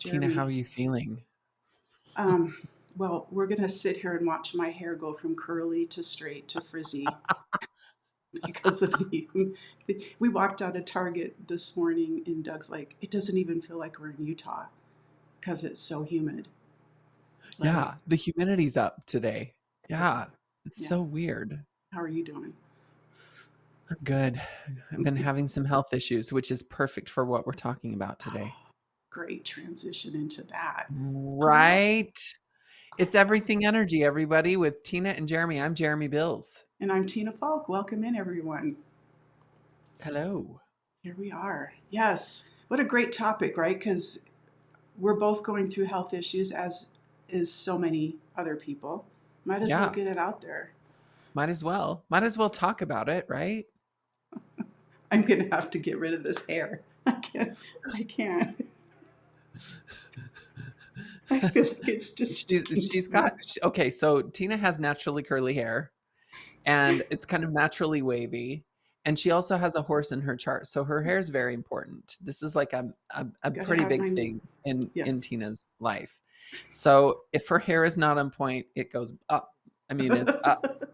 Tina, how Jeremy. are you feeling? Um, well, we're gonna sit here and watch my hair go from curly to straight to frizzy because of the. We walked out of Target this morning, and Doug's like, "It doesn't even feel like we're in Utah because it's so humid." Like, Yeah, the humidity's up today. it's Yeah, it's yeah. so weird. How are you doing? I'm good. I've been having some health issues, which is perfect for what we're talking about today. Great transition into that, girl. Right? It's everything energy, everybody, with Tina and Jeremy. I'm Jeremy Bills. And I'm Tina Falk. Welcome in, everyone. Hello. Here we are. Yes, what a great topic, right? Because we're both going through health issues, as is so many other people. Might as well Yeah, get it out there. might as well. Might as well talk about it, right? I'm gonna have to get rid of this hair. I can't. I can't. I feel like it's just sticking to She's my. got, okay, so Tina has naturally curly hair and it's kind of naturally wavy. And she also has a horse in her chart. So her hair is very important. This is like a Gotta pretty have big my. thing in Yes. Tina's life. So if her hair is not on point, it goes up. I mean, it's up.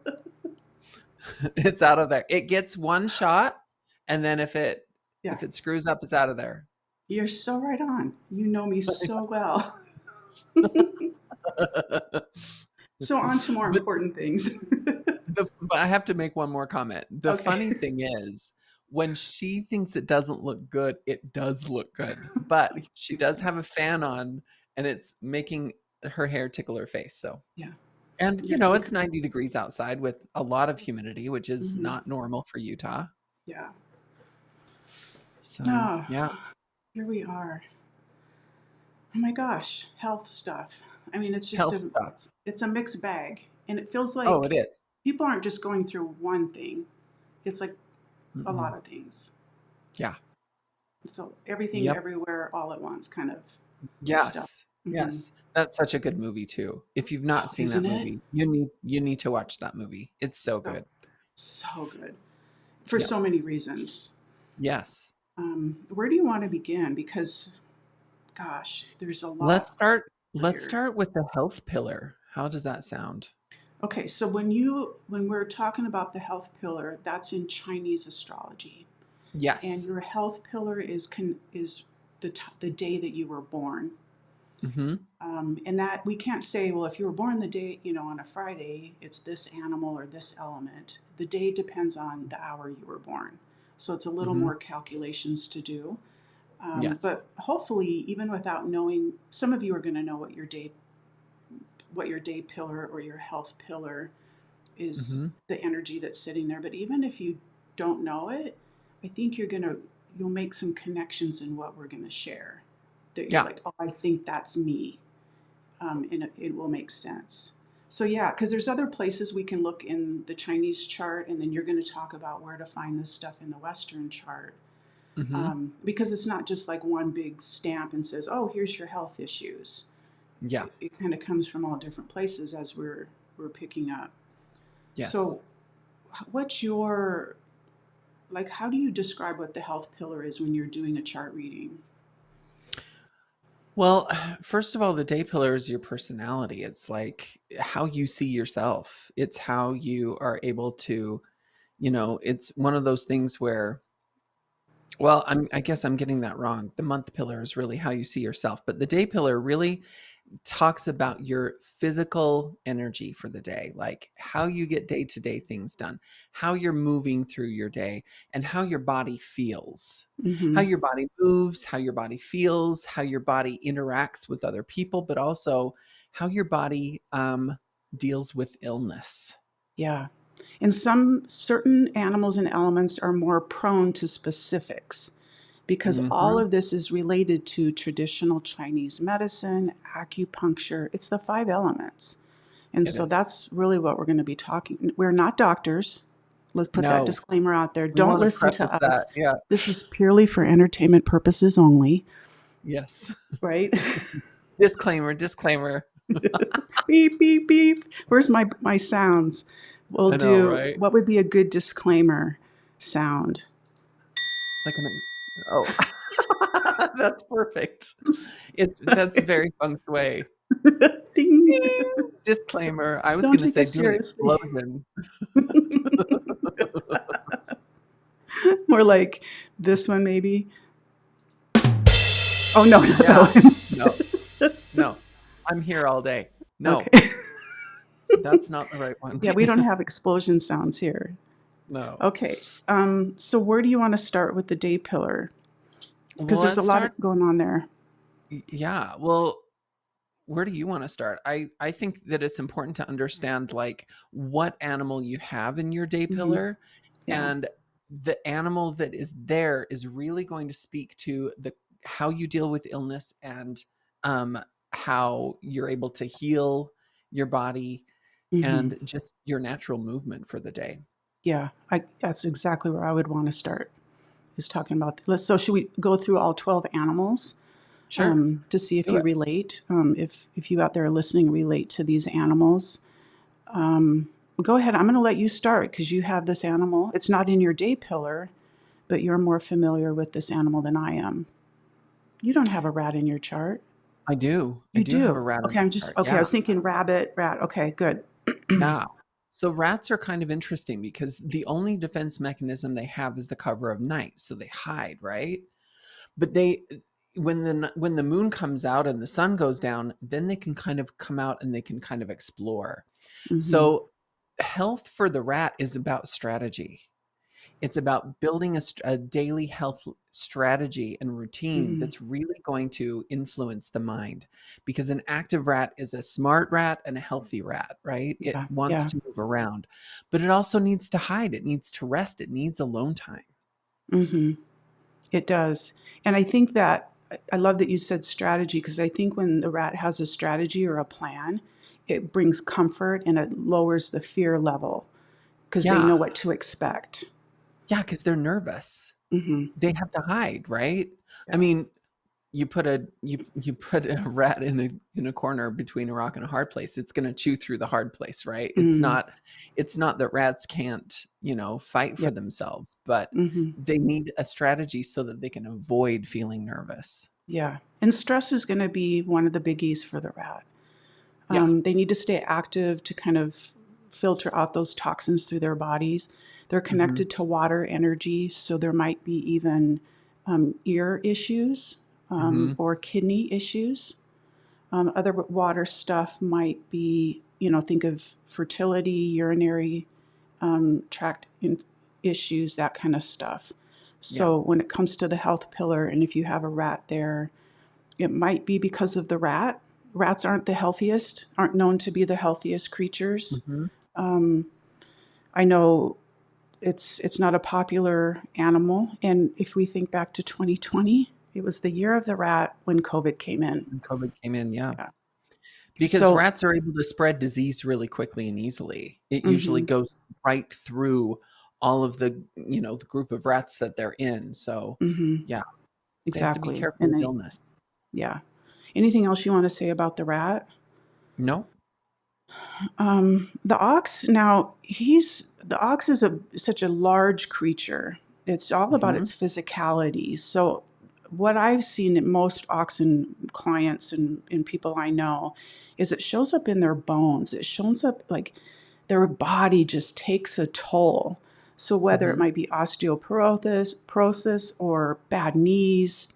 It's out of there. It gets one shot, and then Yeah, if it screws up, it's out of there. you're so right on. You know me so well. So on to more But important things. but I have to make one more comment. The Okay. funny thing is, when she thinks it doesn't look good, it does look good. But she does have a fan on, and it's making her hair tickle her face. So, Yeah. and You're, you're, it's 90 degrees outside with a lot of humidity, which is mhm. not normal for Utah. Yeah. So, Oh, yeah, here we are. Oh my gosh, health stuff. I mean, it's just health a stuff. it's a mixed bag, and it feels Oh, it like is. people aren't just going through one thing. It's like a lot Mm-mm. of things. Yeah. So everything, Yep. everywhere, all at once, kind of stuff. Yes. Hmm. Yes. That's such a good movie too. If you've not Oh, seen that isn't it? movie, you need to watch that movie. It's so So good. so good for Yep. so many reasons. Yes. Where do you want to begin? Because, gosh, there's a Let's lot start let's here. start with the health pillar. How does that sound? Okay, so when we're talking about the health pillar, that's in Chinese astrology, and Yes. your health pillar is the day that you were born. Mhm. And that we can't say, well, if you were born the day, on a Friday, it's this animal or this element. The day depends on the hour you were born. So it's a little Mhm. more calculations to do. Yes. But hopefully, even without knowing, some of you are going to know what your day pillar or your health pillar is, Mhm. the energy that's sitting there. But even if you don't know it, I think you'll make some connections in what we're going to share. That you're Yeah. like, oh, I think that's me, and it will make sense. So yeah, because there's other places we can look in the Chinese chart, and then you're going to talk about where to find this stuff in the Western chart. Mhm. Because it's not just like one big stamp and says, oh, here's your health issues. Yeah. It kind of comes from all different places as we're picking up. Yes. So what's your, like, how do you describe what the health pillar is when you're doing a chart reading? Well, first of all, the day pillar is your personality. It's like how you see yourself. It's how you are able to, it's one of those things where, well, I guess I'm getting that wrong. The month pillar is really how you see yourself, but the day pillar really talks about your physical energy for the day, like how you get day to day things done, how you're moving through your day, and how your body feels, how Mm-hmm. your body moves, how your body feels, how your body interacts with other people, but also how your body deals with illness. Yeah. And some certain animals and elements are more prone to specifics because all Hmm. of this is related to traditional Chinese medicine, acupuncture. It's the five elements. And It so is. that's really what we're going to be talking. We're not doctors. Let's put that No, disclaimer out there. we Don't want to listen preface to that. us. Yeah. This is purely for entertainment purposes only, Yes. right? Disclaimer, disclaimer. Beep, beep, beep. Where's my sounds? We'll I know, do, right? what would be a good disclaimer sound? Like an, oh. That's perfect. That's very feng shui. Ding. Ding! Disclaimer, I was Don't gonna take say us do an seriously. explosion. More like this one, maybe. Oh, no, not Yeah. that No, one. no. I'm here all day. No, Okay. that's not the right one. Yeah, we don't have explosion sounds here. No. Okay. So where do you want to start with the day pillar? Because Well, there's a let's lot start. going on there. Yeah. Well, where do you want to start? I think that it's important to understand like what animal you have in your day Hmm. pillar, Yeah. and the animal that is there is really going to speak to the how you deal with illness, and um how you're able to heal your body Hmm. and just your natural movement for the day. Yeah. That's exactly where I would want to start. Is talking about this. So should we go through all 12 animals Sure. to see if Do you it. relate? If you out there listening relate to these animals, go ahead. I'm going to let you start because you have this animal. It's not in your day pillar, but you're more familiar with this animal than I am. You don't have a rat in your chart. I do. I You do have a do. rat on Okay, I'm my just chart. okay. I Yeah. was thinking rabbit, rat. Okay, good. Yeah. So rats are kind of interesting because the only defense mechanism they have is the cover of night. So they hide, right? But they when the moon comes out and the sun goes down, then they can kind of come out and they can kind of explore. Mm-hmm. So health for the rat is about strategy. It's about building a daily health strategy and routine Mm-hmm. that's really going to influence the mind, because an active rat is a smart rat and a healthy rat, right? It Yeah, wants yeah. to move around, but it also needs to hide. It needs to rest. It needs alone time. Mm-hmm. It does. And I think that I love that you said strategy because I think when the rat has a strategy or a plan, it brings comfort and it lowers the fear level because they Yeah. know what to expect. Yeah, because they're nervous. Mm-hmm. They have to hide, right? I Yeah. mean, you put a rat in a corner between a rock and a hard place, it's gonna chew through the hard place, right? Mm. It's not that rats can't, fight for Yep. themselves, but Mm-hmm. they need a strategy so that they can avoid feeling nervous. Yeah. And stress is going to be one of the biggies for the rat. Yeah. They need to stay active to kind of filter out those toxins through their bodies. They're Mhm. connected to water energy, so there might be even ear issues Mhm. or kidney issues. Other water stuff might be, think of fertility, urinary tract issues, that kind of stuff. Yeah. So when it comes to the health pillar, and if you have a rat there, it might be because of the rat. Rats aren't known to be the healthiest creatures. Mhm. Um, I know it's not a popular animal, and if we think back to 2020, it was the year of the rat when COVID came in. When COVID came in, yeah. Yeah. Because So, rats are able to spread disease really quickly and easily. It usually hmm. goes right through all of the group of rats that they're in. So, Hmm. yeah, they have to be Exactly, careful and with they, illness. yeah. Anything else you want to say about the rat? No? The ox. Now the ox is such a large creature. It's all about Mhm. its physicality. So, what I've seen in most oxen clients and people I know is it shows up in their bones. It shows up like their body just takes a toll. So whether it Mhm. might be osteoporosis or bad knees,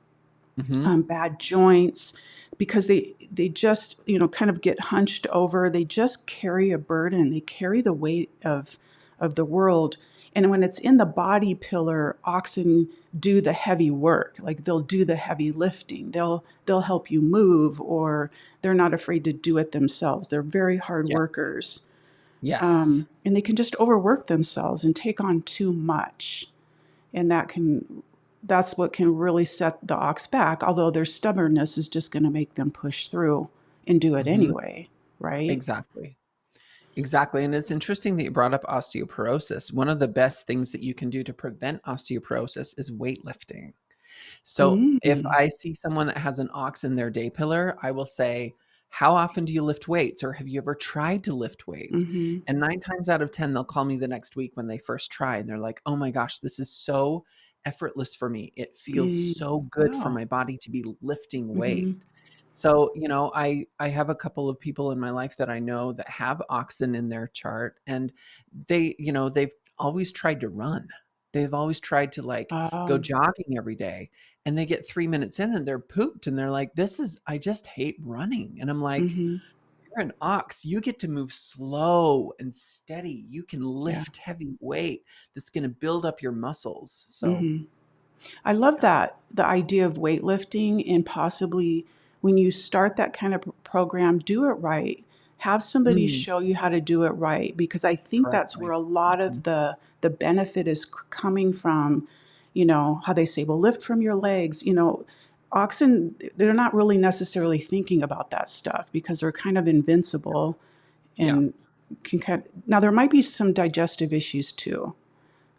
Mhm. bad joints, because they just kind of get hunched over. They just carry a burden. They carry the weight of the world. And when it's in the body pillar, oxen do the heavy work. Like they'll do the heavy lifting. They'll help you move, or they're not afraid to do it themselves. They're very hard Yes. workers, Yes. and they can just overwork themselves and take on too much, and that's what can really set the ox back, although their stubbornness is just going to make them push through and do it Mhm. anyway, right? Exactly. Exactly, and it's interesting that you brought up osteoporosis. One of the best things that you can do to prevent osteoporosis is weightlifting. So if Mm. I see someone that has an ox in their day pillar, I will say, how often do you lift weights? Or have you ever tried to lift weights? Mm-hmm. And 9 times out of 10, they'll call me the next week when they first try. And they're like, oh my gosh, this is so effortless for me. It feels Mm. so good for Wow. my body to be lifting weight. Mm-hmm. So, I have a couple of people in my life that I know that have oxen in their chart, and they've always tried to run. They've always tried to like go Um, jogging every day, and they get 3 minutes in and they're pooped and they're like, I just hate running. And I'm like, mm-hmm. you're an ox. You get to move slow and steady. You can Yeah. lift heavy weight that's going to build up your muscles. So, Mm-hmm. I love yeah. that, the idea of weightlifting, and possibly when you start that kind of program, do it right. Have somebody Mm, show you how to do it right, because I think that's where correctly. a lot Mhm. of the benefit is coming from. How they say, well, lift from your legs. Oxen, they're not really necessarily thinking about that stuff because they're kind of invincible Yeah. and now there might be some digestive issues too.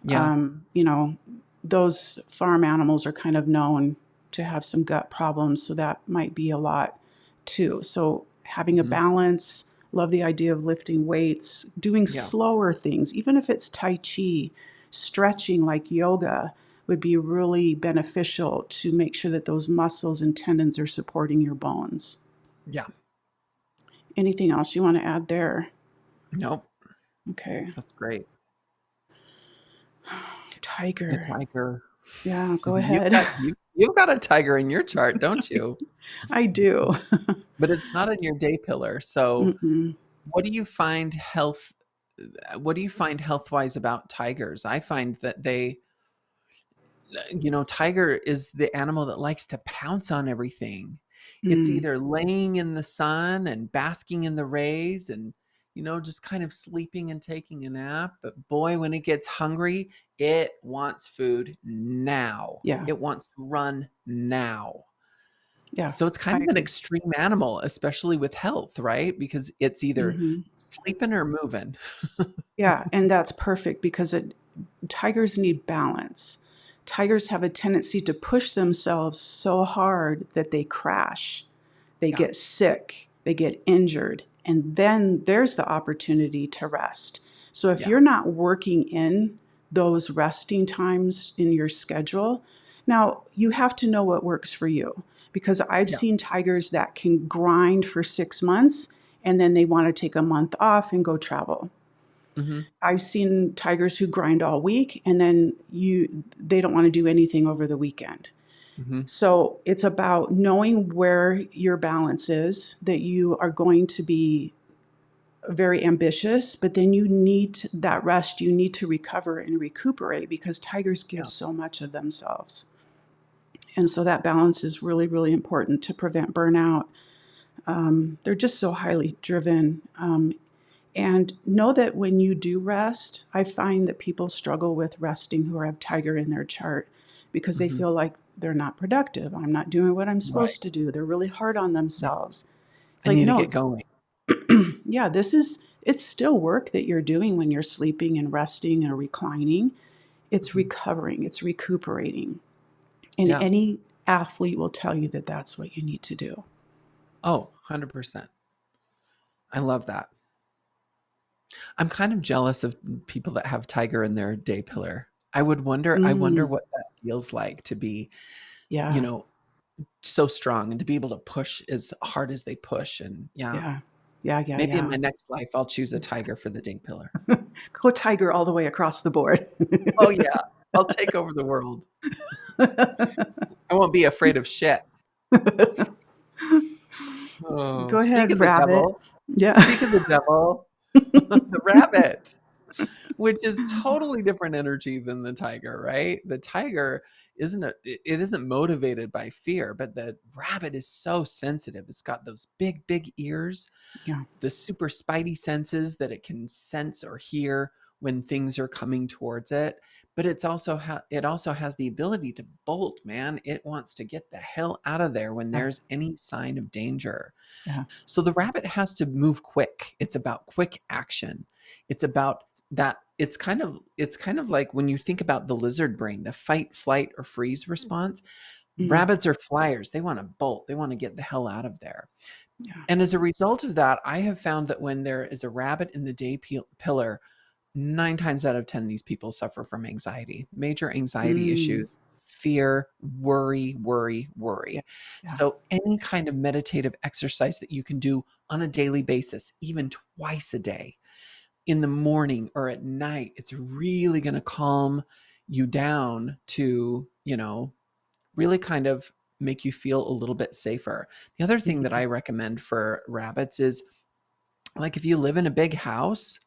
Yeah. um, you know, those farm animals are kind of known to have some gut problems, so that might be a lot too. So having a Mhm. balance, love the idea of lifting weights, doing Yeah. slower things, even if it's Tai Chi, stretching like yoga would be really beneficial to make sure that those muscles and tendons are supporting your bones. Yeah. Anything else you want to add there? Nope. Okay. That's great. The Tiger. tiger. Yeah, go You've ahead. got you've got a tiger in your chart, don't you? I do. But it's not in your day pillar. So, Mm-mm. what do you find health-wise about tigers? I find that tiger is the animal that likes to pounce on everything. It's Mm. either laying in the sun and basking in the rays and, just kind of sleeping and taking a nap. But boy, when it gets hungry, it wants food now. Yeah, It wants to run now. yeah, So it's kind I of an agree. extreme animal, especially with health, right? Because it's either Mhm. sleeping or moving. Yeah, and that's perfect because tigers need balance. Tigers have a tendency to push themselves so hard that they crash, they Yeah, get sick, they get injured, and then there's the opportunity to rest. So if yeah, you're not working in those resting times in your schedule, now you have to know what works for you, because I've yeah. seen tigers that can grind for 6 months and then they want to take a month off and go travel. Mhm, I've seen tigers who grind all week and then they don't want to do anything over the weekend. mhm. So it's about knowing where your balance is, that you are going to be very ambitious, but then you need that rest. You need to recover and recuperate because tigers give Yeah, so much of themselves. And so that balance is really, really important to prevent burnout. They're just so highly driven. And know that when you do rest, I find that people struggle with resting who have tiger in their chart because they mhm. feel like they're not productive. I'm not doing what I'm Right. supposed to do. They're really hard on Yeah. themselves. It's I like, need to no, get it's, going. yeah, it's still work that you're doing when you're sleeping and resting and reclining. It's Mhm. recovering, it's recuperating. And Yeah. any athlete will tell you that that's what you need to do. Oh, 100%. I love that. I'm kind of jealous of people that have tiger in their day pillar. I wonder Mm, what that feels like to be, you yeah, know, so strong and to be able to push as hard as they push. And yeah, yeah, yeah, yeah, maybe in yeah. my next life, I'll choose a tiger for the day pillar. Go tiger all the way across the board. Oh, yeah. I'll take over the world. I won't be afraid of shit. Oh, Go speak of ahead, the rabbit. devil. Yeah. Speak of the devil, the rabbit. Which is totally different energy than the tiger, right? The tiger it isn't motivated by fear, but the rabbit is so sensitive. It's got those big, big ears, Yeah, the super spidey senses that it can sense or hear when things are coming towards it. But it also has the ability to bolt, man. It wants to get the hell out of there when yeah, there's any sign of danger. yeah. So the rabbit has to move quick. It's about quick action. It's about that it's kind of like when you think about the lizard brain, the fight, flight, or freeze response. Mm, Rabbits are flyers. They want to bolt. They want to get the hell out of there. yeah. And as a result of that, I have found that when there is a rabbit in the day pillar, 9 times out of 10, these people suffer from anxiety, major anxiety Mm, issues, fear, worry, worry, yeah, worry. yeah. So any kind of meditative exercise that you can do on a daily basis, even twice a day, in the morning or at night, it's really going to calm you down to, really kind of make you feel a little bit safer. The other thing that Mhm, I recommend for rabbits is, like, if you live in a big house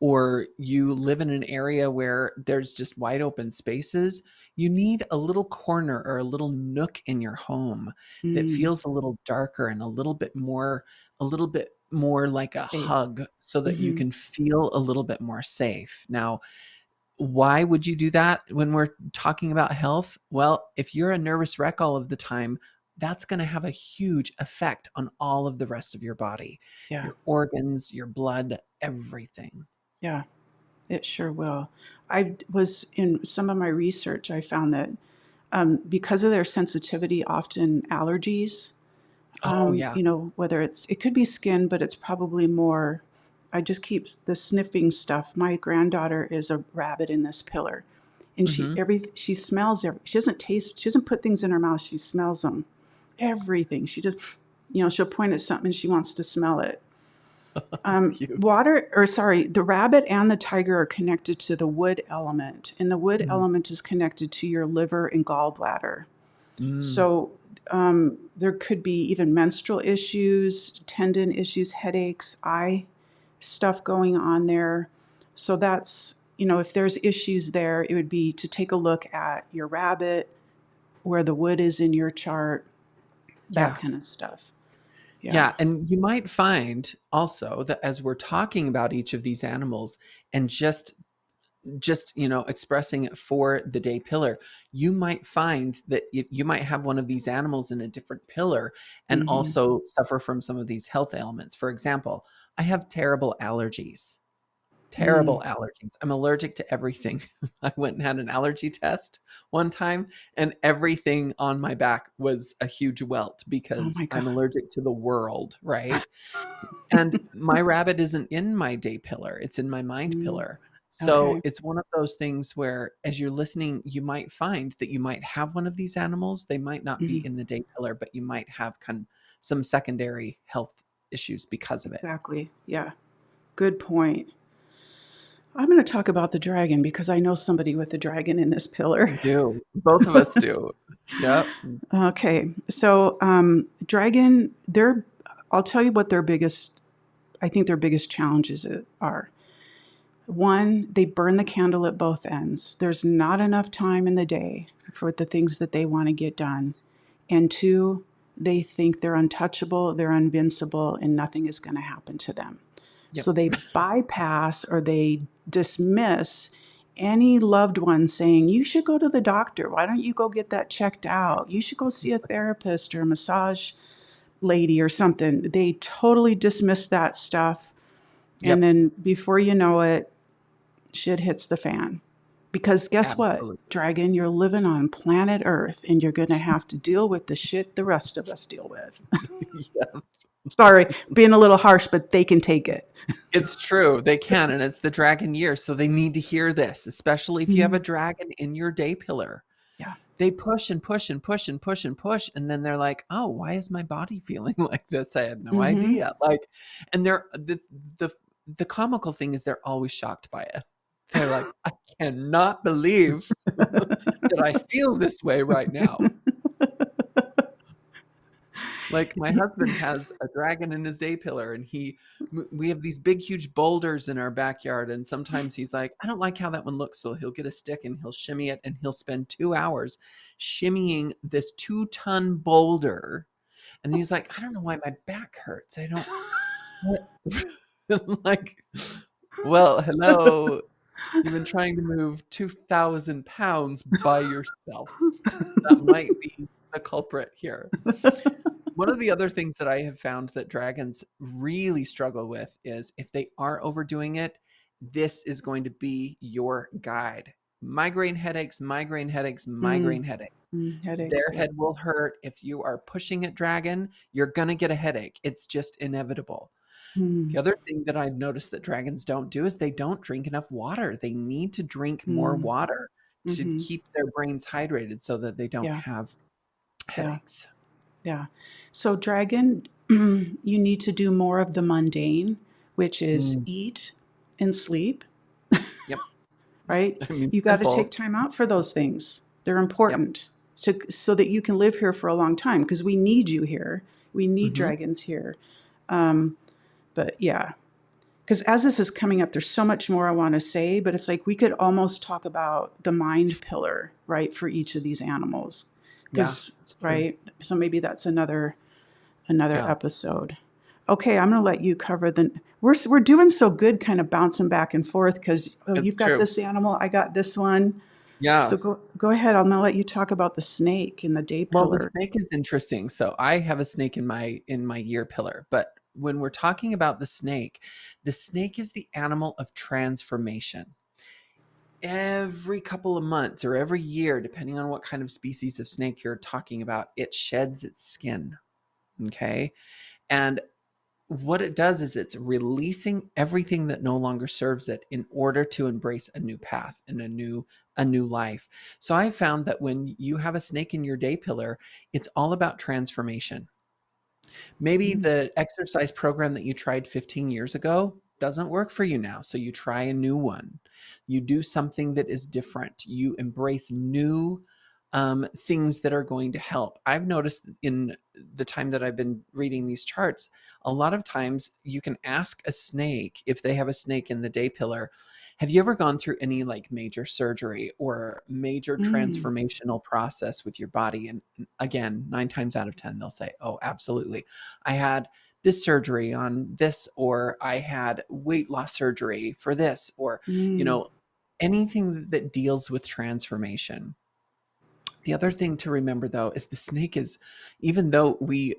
or you live in an area where there's just wide open spaces, you need a little corner or a little nook in your home that mm, feels a little darker and a little bit more like a safe. hug so that you Mhm, can feel a little bit more safe. Now, why would you do that when we're talking about health? Well, if you're a nervous wreck all of the time, that's going to have a huge effect on all of the rest of your body, yeah, your organs, your blood, everything. yeah, it sure will. I was in some of my research, I found that, because of their sensitivity, often allergies, Oh, yeah. whether it could be skin, but it's probably more. I just keep the sniffing stuff. My granddaughter is a rabbit in this pillar, and Mhm. she smells she doesn't taste, she doesn't put things in her mouth, she smells them. Everything. She just, she'll point at something and she wants to smell it. Cute. The rabbit and the tiger are connected to the wood element, and the wood Mm. element is connected to your liver and gallbladder. Mm. So there could be even menstrual issues, tendon issues, headaches, eye stuff going on there. So that's, if there's issues there, it would be to take a look at your rabbit, where the wood is in your chart, that Yeah. kind of stuff. Yeah. Yeah, and you might find also that as we're talking about each of these animals and just expressing it for the day pillar, you might find that you might have one of these animals in a different pillar and Hmm. also suffer from some of these health ailments. For example, I have Mm. terrible allergies. I'm allergic to everything. I went and had an allergy test one time, and everything on my back was a huge welt Oh because my I'm God. allergic to the world, right? And my rabbit isn't in my day pillar, it's in my mind Mm. pillar. So Okay. it's one of those things where, as you're listening, you might find that you might have one of these animals. They might not be Hmm. in the day pillar, but you might have some secondary health issues because of it. Exactly. Yeah. Good point. I'm going to talk about the dragon because I know somebody with the dragon in this pillar. You do. Both of us do. Yep. Okay. So, I'll tell you what I think their biggest challenges are. One, they burn the candle at both ends. There's not enough time in the day for the things that they want to get done. And two, they think they're untouchable, they're invincible, and nothing is going to happen to them. Yep. So they bypass or they dismiss any loved one saying, "You should go to the doctor. Why don't you go get that checked out? You should go see a therapist or a massage lady or something." They totally dismiss that stuff. And Yep. then before you know it, shit hits the fan. Because guess what, Absolutely. Dragon? You're living on planet Earth and you're going to have to deal with the shit the rest of us deal with. Yeah. Sorry, being a little harsh, but they can take it. It's true. They can, and it's the dragon year, so they need to hear this, especially if you have a Mhm. dragon in your day pillar. Yeah. They push and push and push and push and push, and then they're like, "Oh, why is my body feeling like this? I had no Hmm. idea." Like, and the the comical thing is they're always shocked by it. They're like, "I cannot believe that I feel this way right now." Like, my husband has a dragon in his day pillar, and we have these big, huge boulders in our backyard, and sometimes he's like, "I don't like how that one looks," so he'll get a stick and he'll shimmy it, and he'll spend 2 hours shimmying this 2-ton boulder, and he's like, "I don't know why my back hurts. I don't what?" I'm like, "Well, hello. You've been trying to move 2,000 pounds by yourself. That might be the culprit here." One of the other things that I have found that dragons really struggle with is if they are overdoing it, this is going to be your guide. Migraine headaches, migraine headaches, Mm, migraine headaches. headaches. Their Yeah. head will hurt. If you are pushing at dragon, you're going to get a headache. It's just inevitable. Mm, The other thing that I've noticed that dragons don't do is they don't drink enough water. They need to drink more mm, water to mhm. keep their brains hydrated so that they don't Yeah, have yeah, headaches. yeah. So, dragon, you need to do more of the mundane, which is Mm, eat and sleep, yep. right? I mean, You got to take simple. time out for those things. They're Yep. important so that you can live here for a long time because we need you here. We need Mhm. dragons here. Um, but yeah, because as this is coming up, there's so much more I want to say, but it's like we could almost talk about the mind pillar, right, for each of these animals. Yeah, Because, it's true. right, so maybe that's another Yeah, episode. Okay, I'm going to let you cover the. We're doing so good, kind of bouncing back and forth because oh, it's you've got true. this animal, I got this one. Yeah. So go ahead. I'm going to let you talk about the snake in the day Well, the pillar. snake is interesting. So I have a snake in my year pillar, but when we're talking about the snake is the animal of transformation. Every couple of months or every year, depending on what kind of species of snake you're talking about, it sheds its skin. Okay. And what it does is it's releasing everything that no longer serves it in order to embrace a new path and a new life. So I found that when you have a snake in your day pillar, it's all about transformation. Maybe Mm, the exercise program that you tried 15 years ago doesn't work for you now. So you try a new one. You do something that is different. You embrace new things that are going to help. I've noticed in the time that I've been reading these charts, a lot of times you can ask a snake if they have a snake in the day pillar. Have you ever gone through any like major surgery or major mm, transformational process with your body? And again, 9 times out of 10, they'll say, oh, absolutely. I had this surgery on this, or I had weight loss surgery for this, or, you mm, know, anything that deals with transformation. The other thing to remember though is the snake is, even though we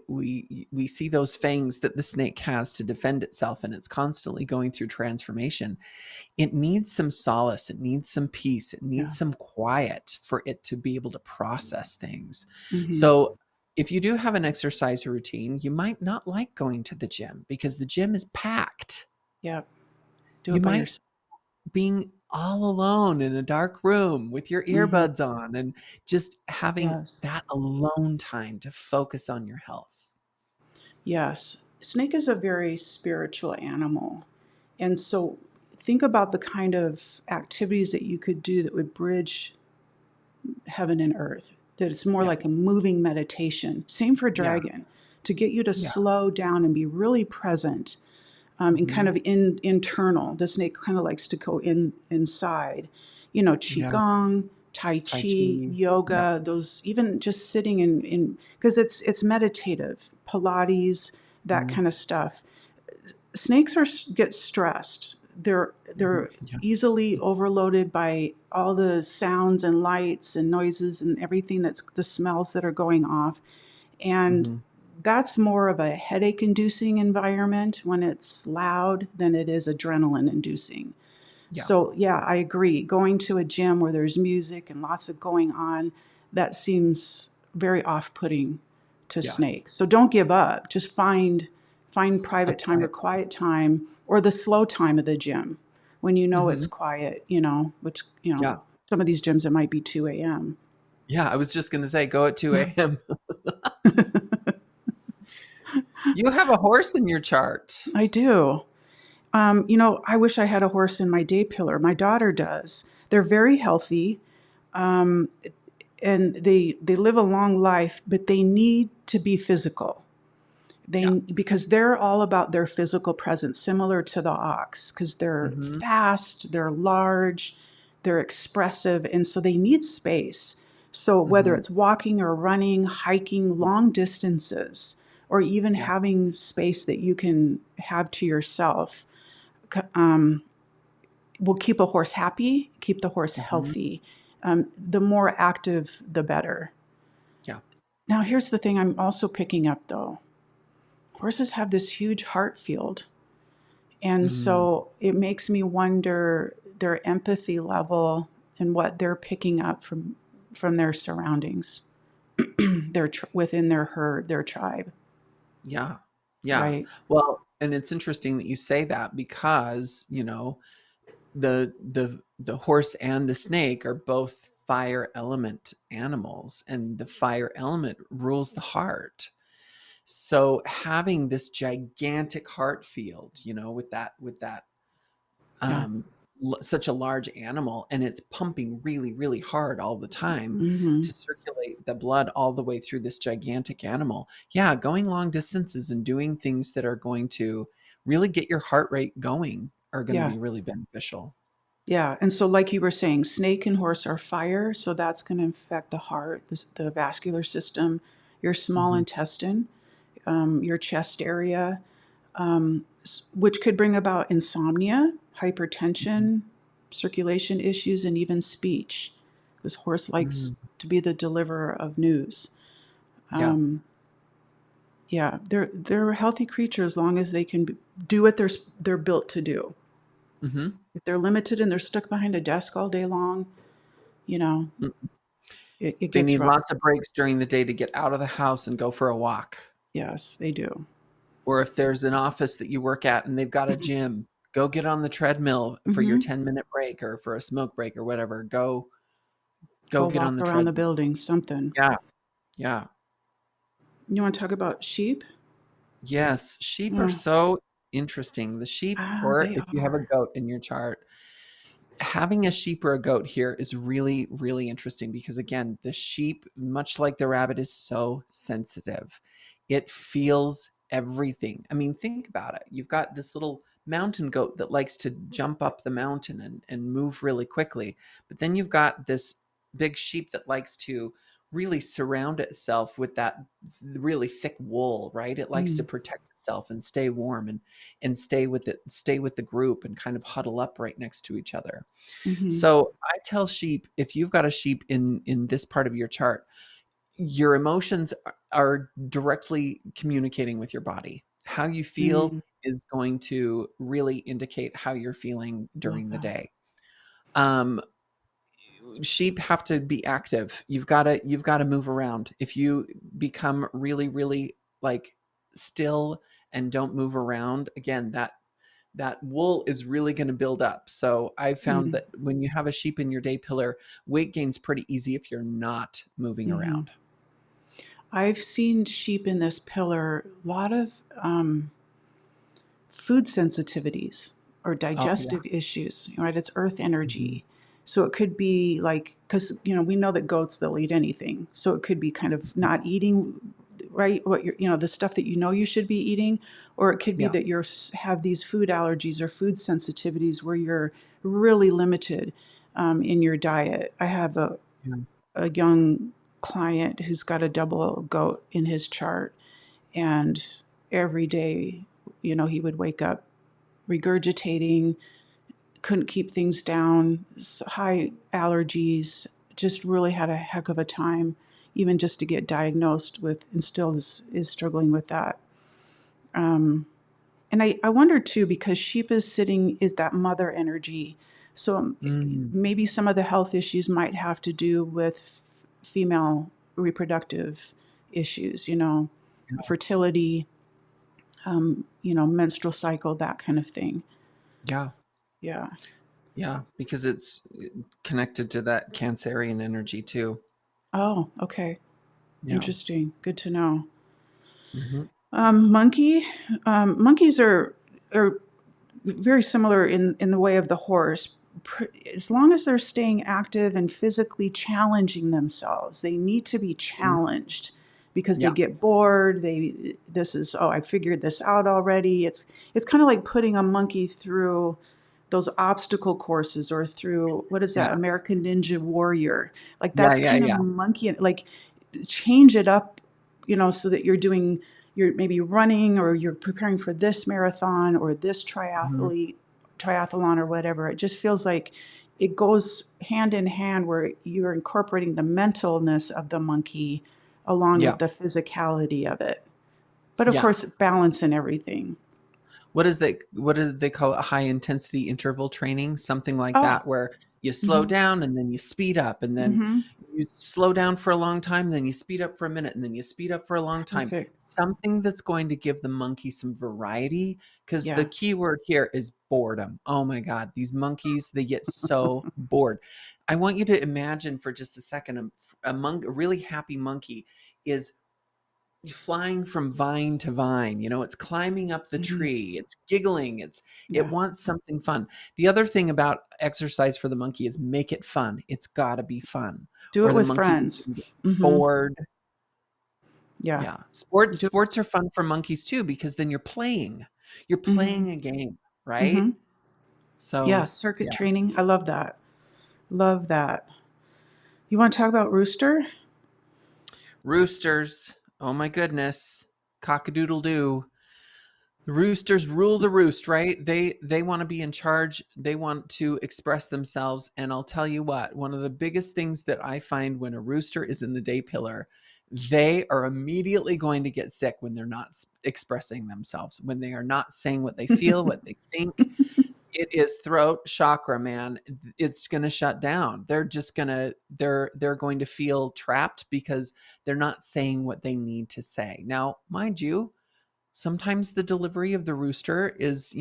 see those fangs that the snake has to defend itself and it's constantly going through transformation, it needs some solace, it needs some peace, it yeah. needs some quiet for it to be able to process things. Hmm. So, if you do have an exercise routine, you might not like going to the gym because the gym is packed. Yeah. Do You it by might yourself. being all alone in a dark room with your Hmm. earbuds on and just having Yes. that alone time to focus on your health. Yes. Snake is a very spiritual animal. And so think about the kind of activities that you could do that would bridge heaven and earth, that it's more Yeah. like a moving meditation. Same for Yeah. dragon, to get you to Yeah. slow down and be really present and kind Mhm. of internal. The snake kind of likes to go inside. You know, Yeah. qigong, tai Tai chi, chi. Yep. yoga. Those even just sitting in because it's meditative. Pilates, that Mhm. kind of stuff. Snakes get stressed. Mhm. They're Yeah. easily overloaded by all the sounds and lights and noises and everything that's the smells that are going off. And Mhm. that's more of a headache inducing environment when it's loud than it is adrenaline inducing. Yeah. So, yeah, I agree. Going to a gym where there's music and lots of going on, that seems very off putting to Yeah. snakes. So, don't give up. Just find A private time or quiet quiet place. time or the slow time of the gym when you know it's Mhm. quiet, which, Yeah. some of these gyms it might be 2 a.m. Yeah, I was just gonna say go at 2 AM. You have a horse in your chart. I do. I wish I had a horse in my day pillar. My daughter does. They're very healthy, um, and they live a long life, but they need to be physical. Yeah. Because they're all about their physical presence, similar to the ox, because they're Mhm. fast, they're large, they're expressive, and so they need space. So whether Mhm. it's walking or running, hiking long distances, or even Yeah. having space that you can have to yourself, um, will keep a horse happy, keep the horse Mhm. healthy. The more active, the better. Yeah. Now, here's the thing I'm also picking up though, horses have this huge heart field. And Mm. so it makes me wonder their empathy level and what they're picking up from their surroundings, within their herd, their tribe, Yeah. Yeah. right? Well, And it's interesting that you say that because, the horse and the snake are both fire element animals, and the fire element rules the heart. So having this gigantic heart field, with that Yeah. um, such a large animal, and it's pumping really, really hard all the time Mm-hmm. to circulate the blood all the way through this gigantic animal. Yeah, going long distances and doing things that are going to really get your heart rate going are going to Yeah. be really beneficial. Yeah. And so, like you were saying, snake and horse are fire. So that's going to affect the heart, the vascular system, your small Mhm, intestine, your chest area, which could bring about insomnia, mhm, hypertension, circulation issues, and even speech, because horse likes mm. to be the deliverer of news. Yeah. Um, yeah, they're a healthy creature as long as they can do what they're built to do. Mhm. If they're limited and they're stuck behind a desk all day long, you know, Mm. it They gets need rough. lots of breaks during the day to get out of the house and go for a walk. Yes, they do. Or if there's an office that you work at and they've got a gym, go get on the treadmill for your Mm-hmm. 10-minute break or for a smoke break or whatever. Go Go get on walk the around the treadmill. building, something. Yeah. Yeah. You want to talk about sheep? Yes, sheep are Yeah. so interesting. The sheep, Ah, or they if you have a are. goat in your chart, having a sheep or a goat here is really, really interesting because, again, the sheep, much like the rabbit, is so sensitive. It feels everything. I mean, think about it. You've got this little mountain goat that likes to jump up the mountain and move really quickly. But then you've got this big sheep that likes to really surround itself with that really thick wool, right? It likes to Mm. protect itself and stay warm and stay with the group and kind of huddle up right next to each other. Mm-hmm. So I tell sheep, if you've got a sheep in this part of your chart, your emotions are directly communicating with your body. How you feel Mm. is going to really indicate how you're feeling Love during the that. day. Um, Sheep have to be active. You've got to move around. If you become really, really like still and don't move around, again, that wool is really going to build up. So I found Mm. that when you have a sheep in your day pillar, weight gain's pretty easy if you're not moving Mm-hmm. around. I've seen sheep in this pillar, a lot of food sensitivities or Oh yeah. digestive issues, right? It's earth Mhm. energy. So it could be like, because, we know that goats, they'll eat anything. So it could be kind of not eating, right? What the stuff that you should be eating, or it could be Yeah. that have these food allergies or food sensitivities where you're really limited in your diet. I have Yeah. a young client who's got a double goat in his chart, and every day, he would wake up regurgitating, couldn't keep things down, high allergies, just really had a heck of a time, even just to get diagnosed with, and still is struggling with that. Um, and I wonder too, because sheep is that mother energy. So Mm. maybe some of the health issues might have to do with female reproductive issues, fertility, menstrual cycle, that kind of thing. Yeah. Yeah. Yeah. Because it's connected to that Cancerian energy too. Oh, okay. Yeah. Interesting. Good to know. Hmm. Monkey, monkeys are very similar in the way of the horse. As long as they're staying active and physically challenging themselves, they need to be challenged because they Yeah. get bored. I figured this out already. It's kind of like putting a monkey through those obstacle courses, or through, what is that, Yeah. American Ninja Warrior. Like, Yeah. that's Yeah. kind of Yeah. monkey, like, change it up, so that you're maybe running, or you're preparing for this marathon or this Mhm. triathlon or whatever. It just feels like it goes hand in hand, where you're incorporating the mentalness of the monkey along Yeah. with the physicality of it. But of Yeah. course, balance and everything. What did they call it? High intensity interval training, something like Oh, that, where You slow Mhm. down and then you speed up, and then Mhm. you slow down for a long time, then you speed up for a minute, and then you speed up for a long time. Perfect. Something that's going to give the monkey some variety, because the Yeah. key word here is boredom. Oh my God, these monkeys, they get so bored. I want you to imagine for just a second a really happy monkey is flying from vine to vine. It's climbing up the Mhm. tree, it's giggling, it Yeah. wants something fun. The other thing about exercise for the monkey is make it fun. It's got to be fun, Do or it the with monkey friends. can get Mhm. bored. Yeah. Yeah, sports Do sports are fun for monkeys too, because then you're Mhm. playing a game, right? Mhm. Yeah, So circuit yeah. training. I love that. Love that. You want to talk about rooster? Roosters, oh my goodness, cock-a-doodle doo. The roosters rule the roost, right? They want to be in charge. They want to express themselves. And I'll tell you what, one of the biggest things that I find when a rooster is in the day pillar, they are immediately going to get sick when they're not expressing themselves, when they are not saying what they feel, what they think. It is throat chakra, man. It's going to shut down. They're going to feel trapped because they're not saying what they need to say. Now, mind you, sometimes the delivery of the rooster is,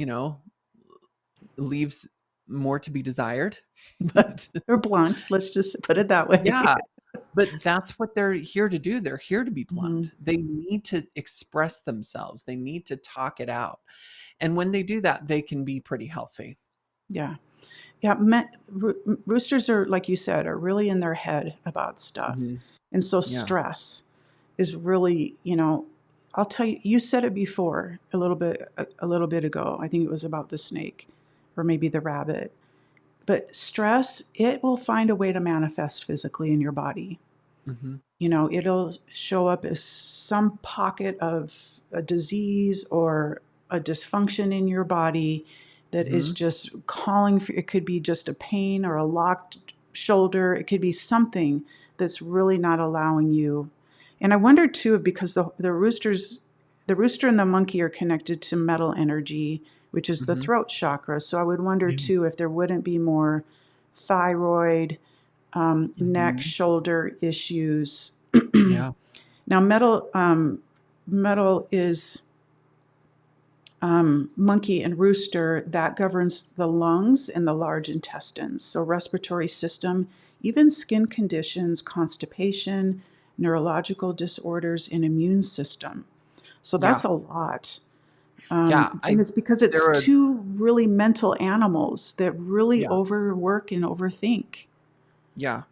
leaves more to be desired. But Or blunt, let's just put it that way. yeah, but that's what they're here to do. They're here to be Mhm. blunt. They need to express themselves. They need to talk it out. And when they do that, they can be pretty healthy. Yeah. Yeah, roosters are, like you said, are really in their head about stuff. Hmm. And so Yeah. stress is really, I'll tell you, you said it before a little bit ago. I think it was about the snake or maybe the rabbit. But stress, it will find a way to manifest physically in your body. Hmm. It'll show up as some pocket of a disease or a dysfunction in your body that is Hmm. just calling for it. Could be just a pain or a locked shoulder. It could be something that's really not allowing you. And I wonder too, because the rooster and the monkey are connected to metal energy, which is the Hmm. throat chakra. So I would wonder Yeah. too if there wouldn't be more thyroid, neck, Hmm. shoulder issues. Yeah. Now, metal is monkey and rooster that governs the lungs and the large intestines. So, respiratory system, even skin conditions, constipation, neurological disorders, and immune system. So, that's Yeah. a lot. Yeah. And it's because it's There are, two really mental animals that really yeah. overwork and overthink. Yeah.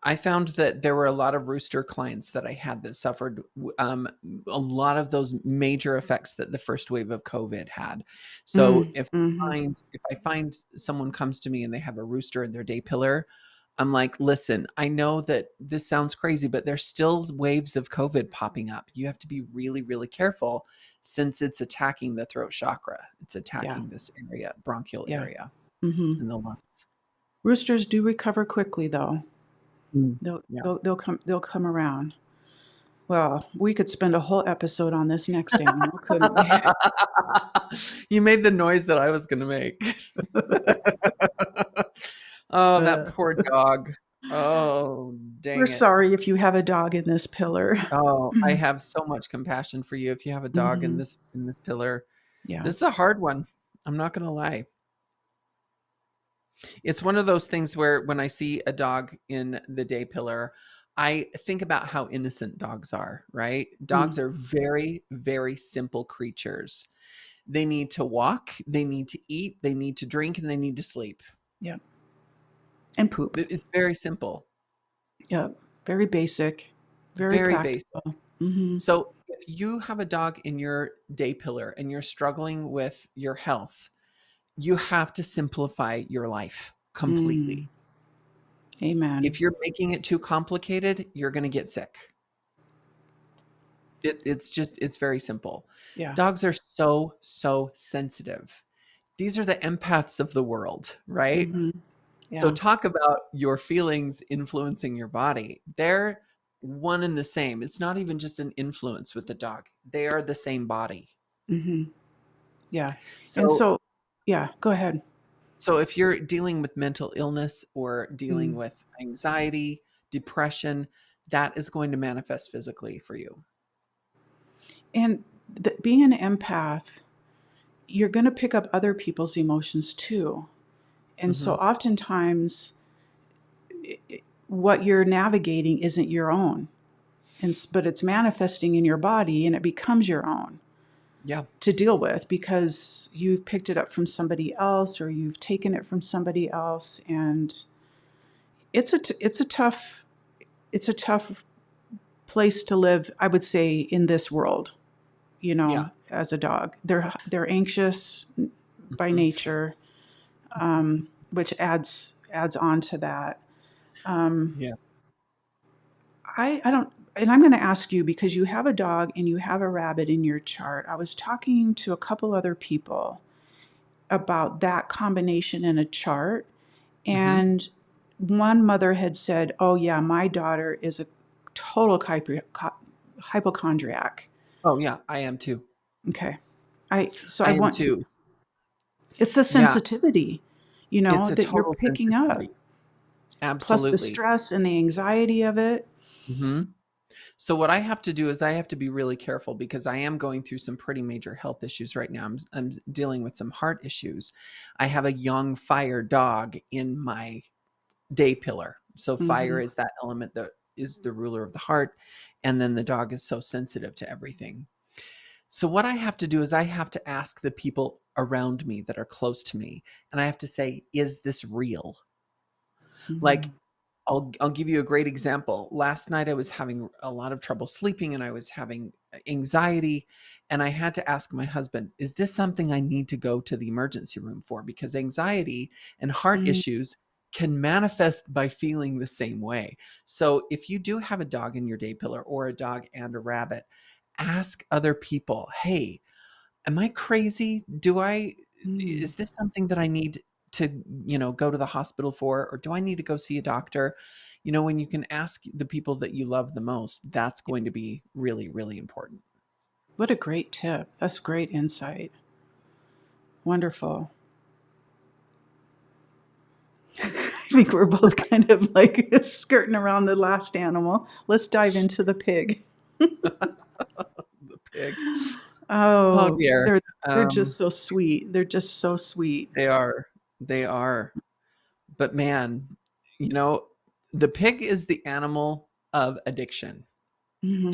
I found that there were a lot of rooster clients that I had that suffered a lot of those major effects that the first wave of COVID had. So Mm, hmm. if I find someone comes to me and they have a rooster in their day pillar, I'm like, listen, I know that this sounds crazy, but there's still waves of COVID popping up. You have to be really, really careful, since it's attacking the throat chakra. It's Yeah, attacking this area, bronchial yeah. area Hmm. in the lungs. Roosters do recover quickly, though. Mm. They'll Yeah. they'll they'll come they'll come around. Well, we could spend a whole episode on this next animal, couldn't we? You made the noise that I was gonna make. Oh, that Uh, poor dog. Oh, we're dang it. sorry if you have a dog in this pillar. Oh, I have so much compassion for you if you have a dog in Hmm. this pillar. Yeah. This is a hard one. I'm not gonna lie. It's one of those things where when I see a dog in the day pillar, I think about how innocent dogs are, right? Dogs Mm. are very, very simple creatures. They need to walk, they need to eat, they need to drink, and they need to sleep. Yeah. And poop. It's very simple, Yeah. Very basic. Very very basic. practical. Hmm. So if you have a dog in your day pillar and you're struggling with your health, you have to simplify your life Mm. completely. Amen. If you're making it too complicated, you're going to get sick. It's very simple. Yeah. Dogs are so, so sensitive. These are the empaths of the world, right? Hmm. So Yeah. talk about your feelings influencing your body. They're one and the same. It's not even just an influence with the dog. They are the same body. Hmm. Yeah. And So so, yeah, go ahead. So if you're dealing with mental illness or dealing Mm. with anxiety, depression, that is going to manifest physically for you. And being an empath, you're going to pick up other people's emotions too. And so Mhm. oftentimes, what you're navigating isn't your own, but it's manifesting in your body and it becomes your own Yeah. to deal with because you've picked it up from somebody else or you've taken it from somebody else. And it's a tough place to live, I would say, in this world, Yeah. as a dog. They're anxious by Mhm. nature, which adds on to that. Um, Yeah. I don't, and I'm going to ask you because you have a dog and you have a rabbit in your chart. I was talking to a couple other people about that combination in a chart, Mhm. and one mother had said, "Oh yeah, my daughter is a total hypochondriac." Oh, yeah, I am too. Okay, I I am want too. it's the Yeah, sensitivity, it's a that you're total picking up, sensitivity. plus the Absolutely. stress and the anxiety of it. Mhm. So what I have to do is I have to be really careful because I am going through some pretty major health issues right now. I'm dealing with some heart issues. I have a young fire dog in my day pillar. So fire Hmm. is that element that is the ruler of the heart, and then the dog is so sensitive to everything. So what I have to do is I have to ask the people around me that are close to me, and I have to say, is this real? Like, Hmm. I'll give you a great example. Last night I was having a lot of trouble sleeping and I was having anxiety, and I had to ask my husband, is this something I need to go to the emergency room for? Because anxiety and heart Mm. issues can manifest by feeling the same way. So if you do have a dog in your day pillar or a dog and a rabbit, ask other people, "Hey, am I crazy? Mm. Is this something that I need to, go to the hospital for, or do I need to go see a doctor?" When you can ask the people that you love the most, that's going to be really, really important. What a great tip. That's great insight. Wonderful. I think we're both kind of like skirting around the last animal. Let's dive into the pig. The pig. Oh Oh, dear. they're Um, just so sweet. They're just so sweet. they are. They are. But man, you know, the pig is the animal of addiction. Hmm.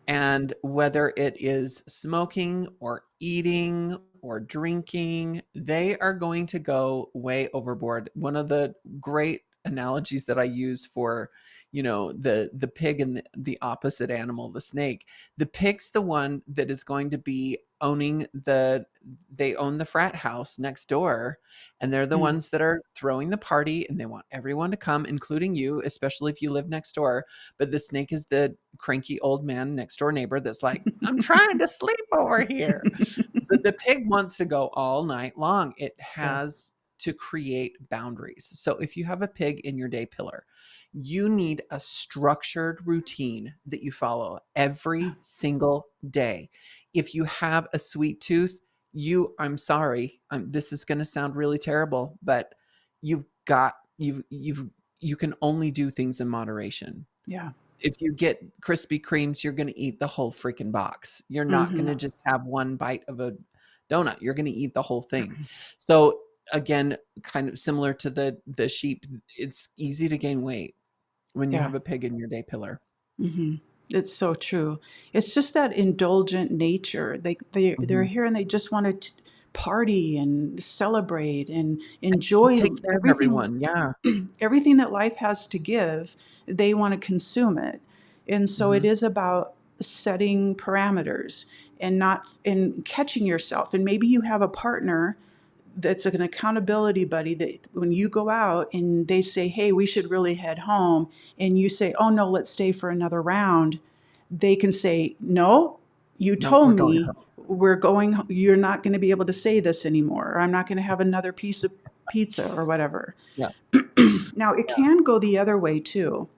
And whether it is smoking or eating or drinking, they are going to go way overboard. One of the great analogies that I use for, the pig and the opposite animal, the snake. The pig's the one that is going to be they own the frat house next door, and they're the Mm. ones that are throwing the party, and they want everyone to come, including you, especially if you live next door. But the snake is the cranky old man next door neighbor that's like, "I'm trying to sleep over here." But the pig wants to go all night long. It Yeah. has to create boundaries. So if you have a pig in your day pillar, you need a structured routine that you follow every single day. If you have a sweet tooth, I'm sorry, this is going to sound really terrible, but you've got, you can only do things in moderation. Yeah. If you get Krispy Kremes, you're gonna eat the whole freaking box. You're not Hmm. gonna just have one bite of a donut. You're gonna eat the whole thing. So again, kind of similar to the sheep, it's easy to gain weight when you Yeah. have a pig in your day pillar. Hmm. It's so true. It's just that indulgent nature. They're Mhm. here and they just want to party and celebrate and And enjoy take care of everything. everyone. Yeah. Everything that life has to give, they want to consume it. And so it Mhm. is about setting parameters and not and catching yourself. And maybe you have a partner that's an accountability buddy that when you go out and they say, "Hey, we should really head home," and you say, "Oh no, let's stay for another round," they can say, "No, you No, told we're going me home. you're not going to be able to say this anymore, or I'm not going to have another piece of pizza or whatever." Yeah. Now, it Yeah. can go the other way too.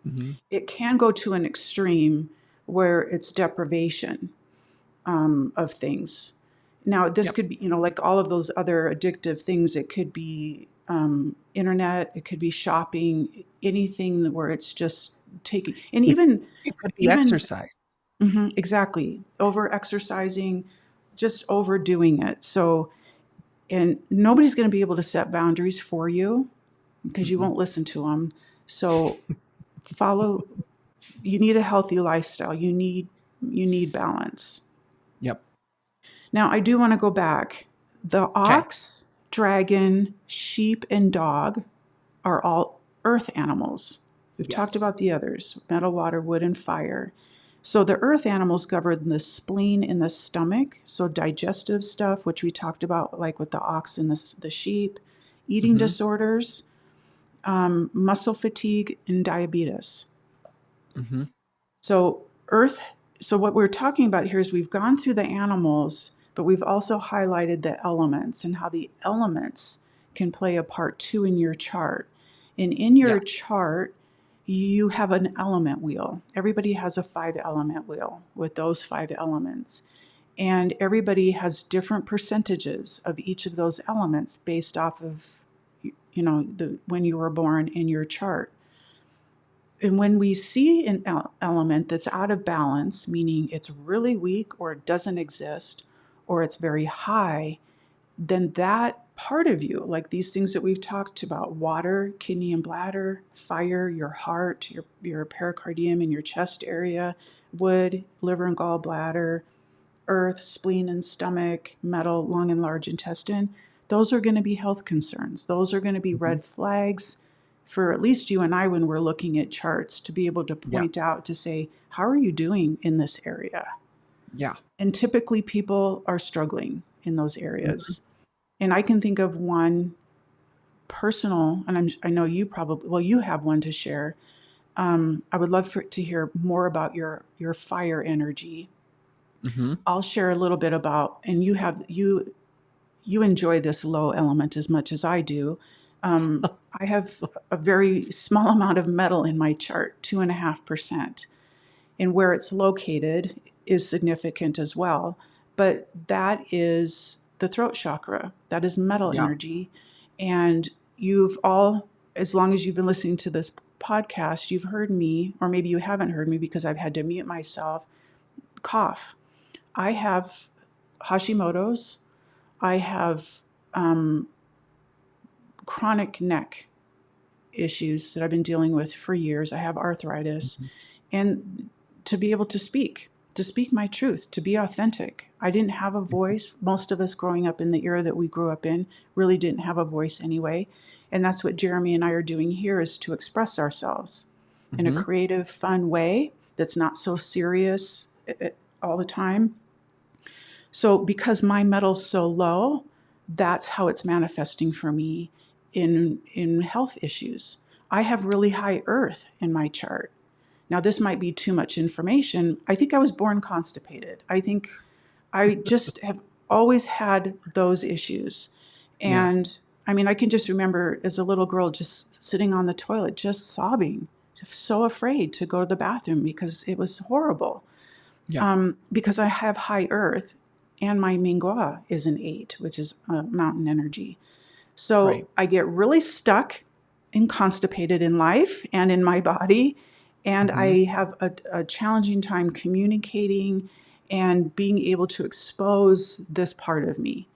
Mhm. It can go to an extreme where it's deprivation of things. Now, this Yep. could be, like all of those other addictive things. It could be internet, it could be shopping, anything where it's just taking, and It even, it could be even, exercise. exactly, over exercising, just overdoing it. So, and nobody's going to be able to set boundaries for you because you Mm-mm. won't listen to them. So, follow, you need a healthy lifestyle. You need balance. Yep. Now, I do want to go back. The Okay. ox, dragon, sheep, and dog are all earth animals. We've talked Yes. about the others: metal, water, wood, and fire. So the earth animals govern the spleen in the stomach, so digestive stuff, which we talked about, like with the ox and the sheep, eating Mhm. disorders, muscle fatigue, and diabetes. Mhm. So earth so what we're talking about here is we've gone through the animals, but we've also highlighted the elements and how the elements can play a part too in your chart. And in your Yes. chart, you have an element wheel. Everybody has a 5 element wheel with those 5 elements. And everybody has different percentages of each of those elements based off of the when you were born in your chart. And when we see an element that's out of balance, meaning it's really weak or it doesn't exist or it's very high, then that part of you, like these things that we've talked about: water, kidney and bladder; fire, your heart, your pericardium in your chest area; wood, liver and gallbladder; earth, spleen and stomach; metal, lung and large intestine. Those are going to be health concerns. Those are going to be Mhm. red flags for at least you and I when we're looking at charts, to be able to Yeah. point out, to say, how are you doing in this area? Yeah. And typically people are struggling in those Mhm. areas. And I can think of one personal, and I know you probably, well, you have one to share. I would love to hear more about your fire energy. Mhm. I'll share a little bit about, and you enjoy this low element as much as I do. I have a very small amount of metal in my chart, 2.5%, and where it's located is significant as well. But that is the throat chakra. That is metal Yeah. energy, and you've all, as long as you've been listening to this podcast, you've heard me, or maybe you haven't heard me because I've had to mute myself, cough. I have Hashimoto's. I have um, chronic neck issues that I've been dealing with for years. I have arthritis. Mhm. And to be able to speak my truth, to be authentic. I didn't have a Mhm. voice. Most of us growing up in the era that we grew up in really didn't have a voice anyway. And that's what Jeremy and I are doing here, is to express ourselves in a Mhm. creative, fun way that's not so serious all the time. So because my metal's so low, that's how it's manifesting for me in health issues. I have really high earth in my chart. Now this might be too much information. I think I was born constipated. I think I just have always had those issues. Yeah. And I mean, I can just remember as a little girl just sitting on the toilet, just sobbing, so afraid to go to the bathroom because it was horrible. Yeah. Because I have high earth, and my Mingua is an 8, which is mountain energy. So Right. I get really stuck and constipated in life and in my body. And Mhm. I have a challenging time communicating and being able to expose this part of me.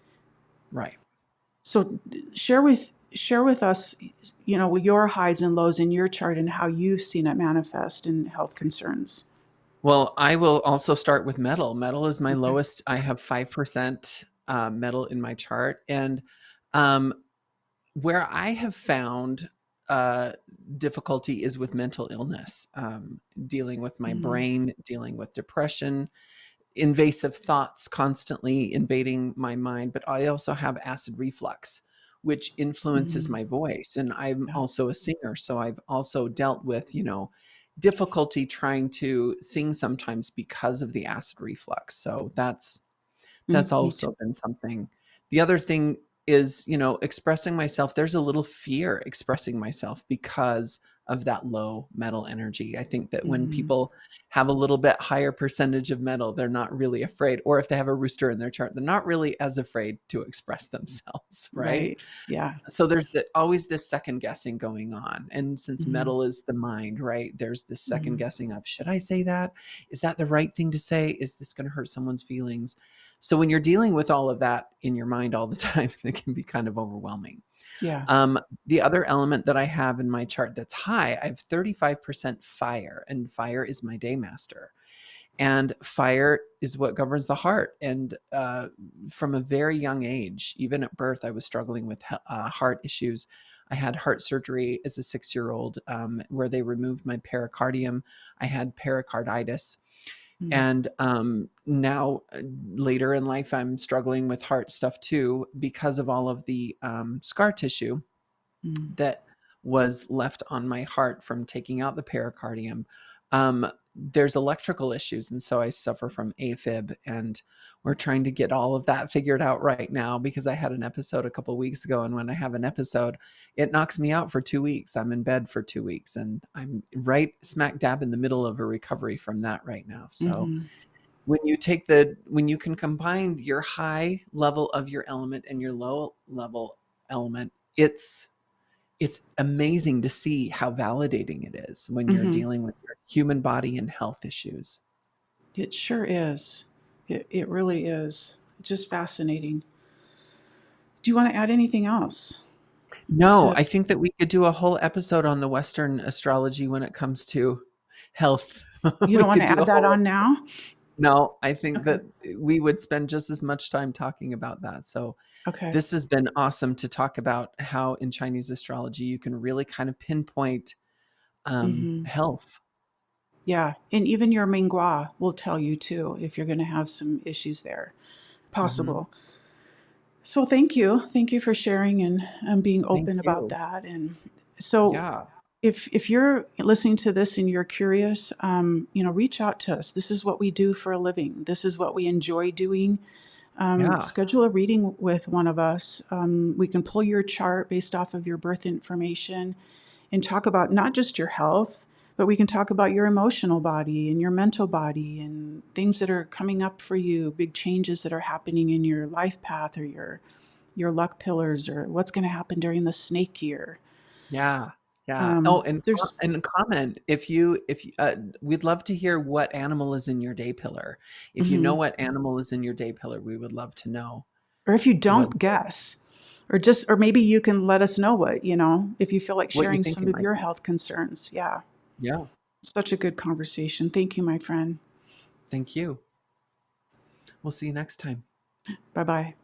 Right. So share with us, your highs and lows in your chart and how you've seen it manifest in health concerns. Well, I will also start with metal. Metal is my Okay. lowest. I have 5% metal in my chart. And um, where I have found uh, difficulty is with mental illness, dealing with my Mm, brain, dealing with depression, invasive thoughts constantly invading my mind. But I also have acid reflux, which influences mm, my voice. And I'm yeah. also a singer. So I've also dealt with, difficulty trying to sing sometimes because of the acid reflux. So that's Me too. also been something. The other thing is, expressing myself. There's a little fear expressing myself because of that low metal energy. I think that when Mhm. people have a little bit higher percentage of metal, they're not really afraid. Or if they have a rooster in their chart, they're not really as afraid to express themselves, right? Right. Yeah. So there's always this second guessing going on. And since Mhm. metal is the mind, right? There's this second Mhm. guessing of, should I say that? Is that the right thing to say? Is this going to hurt someone's feelings? So when you're dealing with all of that in your mind all the time, it can be kind of overwhelming. Yeah. Um, the other element that I have in my chart that's high, I have 35% fire, and fire is my day master. And fire is what governs the heart. And from a very young age, even at birth, I was struggling with heart issues. I had heart surgery as a 6-year-old where they removed my pericardium. I had pericarditis. Mm. And now, later in life, I'm struggling with heart stuff too because of all of the scar tissue Mm. that was left on my heart from taking out the pericardium. There's electrical issues, and so I suffer from AFib, and we're trying to get all of that figured out right now because I had an episode a couple weeks ago, and when I have an episode, it knocks me out for 2 weeks. I'm in bed for 2 weeks, and I'm right smack dab in the middle of a recovery from that right now. So Mhm. when you can combine your high level of your element and your low level element, it's amazing to see how validating it is when you're Mhm. dealing with your human body and health issues. It sure is. It really is. Just fascinating. Do you want to add anything else No, to I think that we could do a whole episode on the Western astrology when it comes to health. you We don't want could to do a add that whole on now? No, I think Okay. that we would spend just as much time talking about that. So Okay. this has been awesome to talk about how in Chinese astrology you can really kind of pinpoint Mhm. health. Yeah, and even your Mingua will tell you too if you're going to have some issues there. Mhm. Possible. So thank you. Thank you for sharing and being Thank open about you. that. And so Yeah. if you're listening to this and you're curious, reach out to us. This is what we do for a living. This is what we enjoy doing. Yeah. Schedule a reading with one of us. We can pull your chart based off of your birth information and talk about not just your health, but we can talk about your emotional body and your mental body and things that are coming up for you, big changes that are happening in your life path or your luck pillars or what's going to happen during the snake year. Yeah, yeah. Oh, There's and comment if you, we'd love to hear what animal is in your day pillar. If you know mhm. what animal is in your day pillar, we would love to know Or if you what don't guess, or maybe you can let us know if you feel like you sharing think some it of might your be. health concerns. Yeah. Yeah, Such a good conversation. Thank you, my friend. thank you. We'll see you next time. Bye bye.